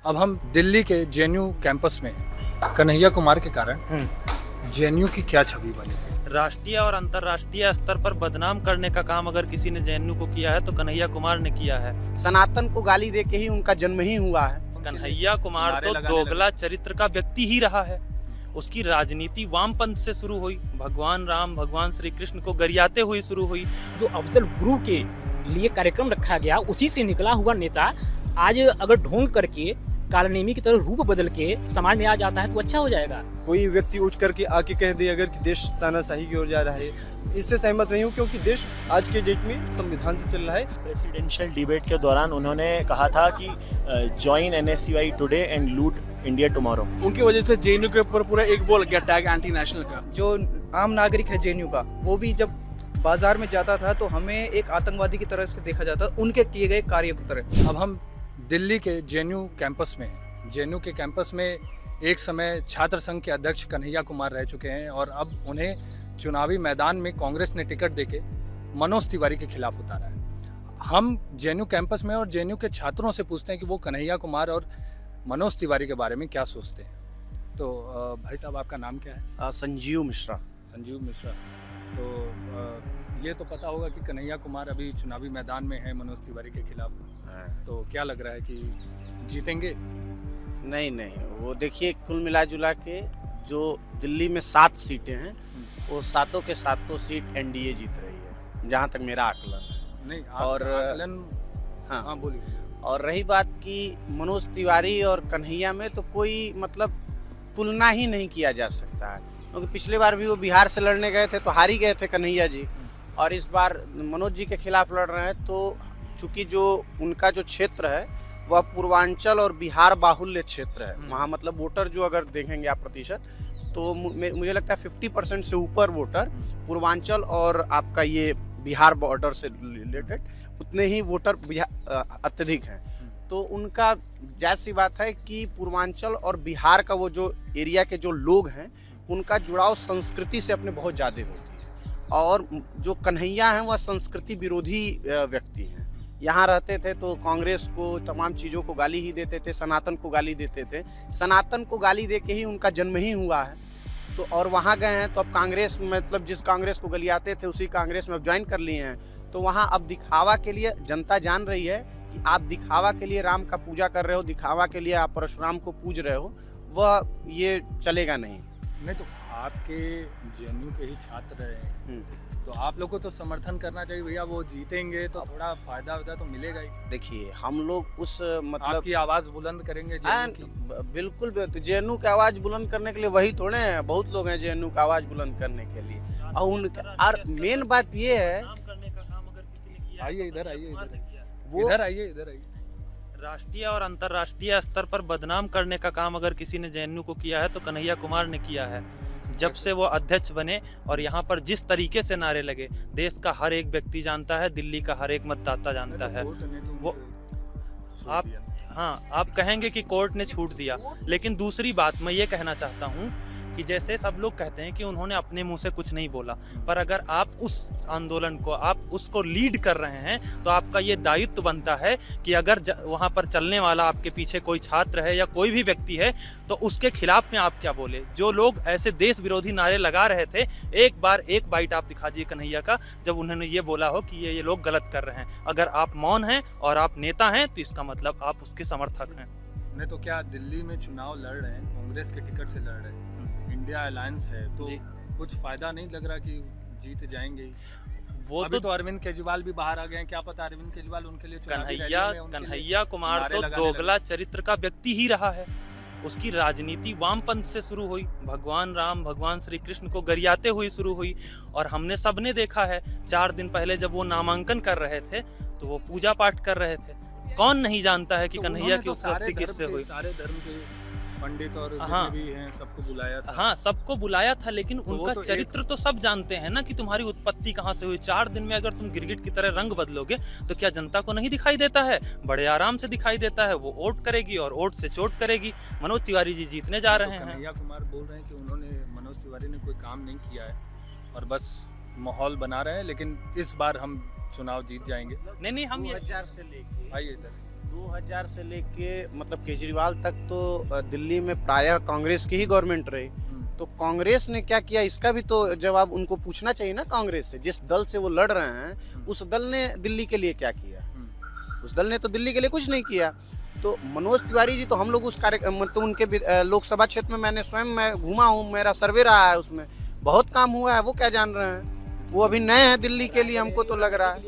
अब हम दिल्ली के जेएनयू कैंपस में हैं। कन्हैया कुमार के कारण जेएनयू की क्या छवि बनी? राष्ट्रीय और अंतर्राष्ट्रीय स्तर पर बदनाम करने का काम अगर किसी ने जेएनयू को किया है तो कन्हैया कुमार ने किया है। सनातन को गाली दे के ही उनका जन्म ही हुआ है। कन्हैया कुमार तो दोगला चरित्र का व्यक्ति ही रहा है। उसकी राजनीति वामपंथ से शुरू हुई, भगवान राम भगवान श्री कृष्ण को गरियाते हुए शुरू हुई। जो अफजल गुरु के लिए कार्यक्रम रखा गया, उसी से निकला हुआ नेता आज अगर ढोंग करके कालनेमी की तरह रूप बदल के समाज में आ जाता है तो अच्छा हो जाएगा। कोई व्यक्ति उठ करके आके कह दे अगर कि देश तानाशाही की ओर जा रहा है, इससे सहमत नहीं हूँ, क्योंकि देश आज के डेट में संविधान से चल रहा है। प्रेसिडेंशियल डिबेट के दौरान उन्होंने कहा था कि जॉइन एनएसयूआई टुडे एंड लूट इंडिया टुमारो। उनकी वजह से जेएनयू के ऊपर पूरा एक वो लग गया टैग एंटी नेशनल का। जो आम नागरिक है जेएनयू का, वो भी जब बाजार में जाता था तो हमें एक आतंकवादी की तरह से देखा जाता, उनके किए गए कार्यों की तरह। अब हम दिल्ली के जेएनयू कैंपस में हैं। जेएनयू के कैंपस में एक समय छात्र संघ के अध्यक्ष कन्हैया कुमार रह चुके हैं और अब उन्हें चुनावी मैदान में कांग्रेस ने टिकट देके मनोज तिवारी के खिलाफ उतारा है। हम जेएनयू कैंपस में और जेएनयू के छात्रों से पूछते हैं कि वो कन्हैया कुमार और मनोज तिवारी के बारे में क्या सोचते हैं। तो भाई साहब, आपका नाम क्या है? संजीव मिश्रा। संजीव मिश्रा। तो ये तो पता होगा कि कन्हैया कुमार अभी चुनावी मैदान में है मनोज तिवारी के खिलाफ। तो क्या लग रहा है कि जीतेंगे? नहीं, वो देखिए, कुल मिला जुला के जो दिल्ली में 7 सीटें हैं, वो सातों के सातों सीट एनडीए जीत रही है, जहाँ तक मेरा आकलन है। नहीं, और आकलन, हाँ बोलिए। और रही बात कि मनोज तिवारी और कन्हैया में तो कोई मतलब तुलना ही नहीं किया जा सकता है, क्योंकि पिछले बार भी वो बिहार से लड़ने गए थे तो हार ही गए थे कन्हैया जी, और इस बार मनोज जी के खिलाफ लड़ रहे हैं। तो चूँकि जो उनका जो क्षेत्र है वह पूर्वांचल और बिहार बाहुल्य क्षेत्र है, वहाँ मतलब वोटर जो अगर देखेंगे आप प्रतिशत, तो मुझे लगता है 50% से ऊपर वोटर पूर्वांचल और आपका ये बिहार बॉर्डर से रिलेटेड उतने ही वोटर अत्यधिक हैं। तो उनका जायज़ सी बात है कि पूर्वांचल और बिहार का वो जो एरिया के जो लोग हैं, उनका जुड़ाव संस्कृति से अपने बहुत ज़्यादा होती है, और जो कन्हैया हैं वह संस्कृति विरोधी व्यक्ति हैं। यहाँ रहते थे तो कांग्रेस को तमाम चीज़ों को गाली ही देते थे, सनातन को गाली देते थे, सनातन को गाली दे के ही उनका जन्म ही हुआ है। तो और वहाँ गए हैं तो अब कांग्रेस, मतलब जिस कांग्रेस को गलियाते थे उसी कांग्रेस में अब ज्वाइन कर लिए हैं। तो वहाँ अब दिखावा के लिए जनता जान रही है कि आप दिखावा के लिए राम का पूजा कर रहे हो, दिखावा के लिए आप परशुराम को पूज रहे हो, वह ये चलेगा नहीं। तो आपके जेएनयू के ही छात्र हैं, तो आप लोग को तो समर्थन करना चाहिए भैया, वो जीतेंगे तो थोड़ा फायदा तो मिलेगा ही। देखिए, हम लोग उस मतलब आपकी आवाज़ बुलंद करेंगे जेएनयू की। बिल्कुल जेएनयू की आवाज़ बुलंद करने के लिए वही थोड़े हैं, बहुत लोग हैं जेएनयू की आवाज़ बुलंद करने के लिए। और मेन बात ये है, आइए इधर आइए, इधर आइए। राष्ट्रीय और अंतर्राष्ट्रीय स्तर पर बदनाम करने का काम अगर किसी ने जेएनयू को किया है तो कन्हैया कुमार ने किया है। जब से वो अध्यक्ष बने और यहाँ पर जिस तरीके से नारे लगे, देश का हर एक व्यक्ति जानता है, दिल्ली का हर एक मतदाता जानता है। वो आप कहेंगे कि कोर्ट ने छूट दिया, लेकिन दूसरी बात मैं ये कहना चाहता हूँ कि जैसे सब लोग कहते हैं कि उन्होंने अपने मुंह से कुछ नहीं बोला, पर अगर आप उस आंदोलन को, आप उसको लीड कर रहे हैं, तो आपका ये दायित्व बनता है कि अगर वहाँ पर चलने वाला आपके पीछे कोई छात्र है या कोई भी व्यक्ति है, तो उसके खिलाफ में आप क्या बोले। जो लोग ऐसे देश विरोधी नारे लगा रहे थे, एक बाइट आप दिखा दीजिए कन्हैया का, जब उन्होंने ये बोला हो कि ये लोग गलत कर रहे हैं। अगर आप मौन हैं और आप नेता हैं तो इसका मतलब आप उसके समर्थक हैं। नहीं तो क्या दिल्ली में चुनाव लड़ रहे हैं, कांग्रेस के टिकट से लड़ रहे हैं, इंडिया अलायंस है, तो कुछ फायदा नहीं लग रहा कि जीत जाएंगे? वो अभी तो अरविंद केजरीवाल भी बाहर आ गए हैं, क्या पता अरविंद केजरीवाल उनके लिए कन्हैया कुमार तो दोगला चरित्र का व्यक्ति ही रहा है। उसकी राजनीति वामपंथ से शुरू हुई, भगवान राम भगवान श्री कृष्ण को गरियाते हुए शुरू हुई, और हमने सबने देखा है 4 दिन पहले जब वो नामांकन कर रहे थे तो वो पूजा पाठ कर रहे थे। कौन नहीं जानता है कि कन्हैया की उत्पत्ति किससे हुई? सारे धर्म के पंडित और भी हैं, सबको बुलाया था। हाँ, सबको बुलाया था, लेकिन उनका चरित्र तो सब जानते हैं ना कि तुम्हारी उत्पत्ति कहाँ से हुई। 4 दिन में अगर तुम गिरगिट की तरह रंग बदलोगे तो क्या जनता को नहीं दिखाई देता है? बड़े आराम से दिखाई देता है। वो वोट करेगी और वोट से चोट करेगी। मनोज तिवारी जी जीतने जा रहे हैं। कन्हैया कुमार बोल रहे हैं कि उन्होंने, मनोज तिवारी ने कोई काम नहीं किया है और बस माहौल बना रहे हैं, लेकिन इस बार हम चुनाव जीत जाएंगे। नहीं, हम 2000 से लेके आइए इधर 2000 से लेके मतलब केजरीवाल तक तो दिल्ली में प्रायः कांग्रेस की ही गवर्नमेंट रही। तो कांग्रेस ने क्या किया, इसका भी तो जवाब उनको पूछना चाहिए ना कांग्रेस से। जिस दल से वो लड़ रहे हैं उस दल ने दिल्ली के लिए क्या किया? उस दल ने तो दिल्ली के लिए कुछ नहीं किया। तो मनोज तिवारी जी तो हम लोग उस मतलब उनके लोकसभा क्षेत्र में मैंने स्वयं मैं घूमा हूँ, मेरा सर्वे रहा है, उसमें बहुत काम हुआ है। वो क्या जान रहे हैं? वो अभी नए हैं दिल्ली के लिए, हमको तो लग रहा है।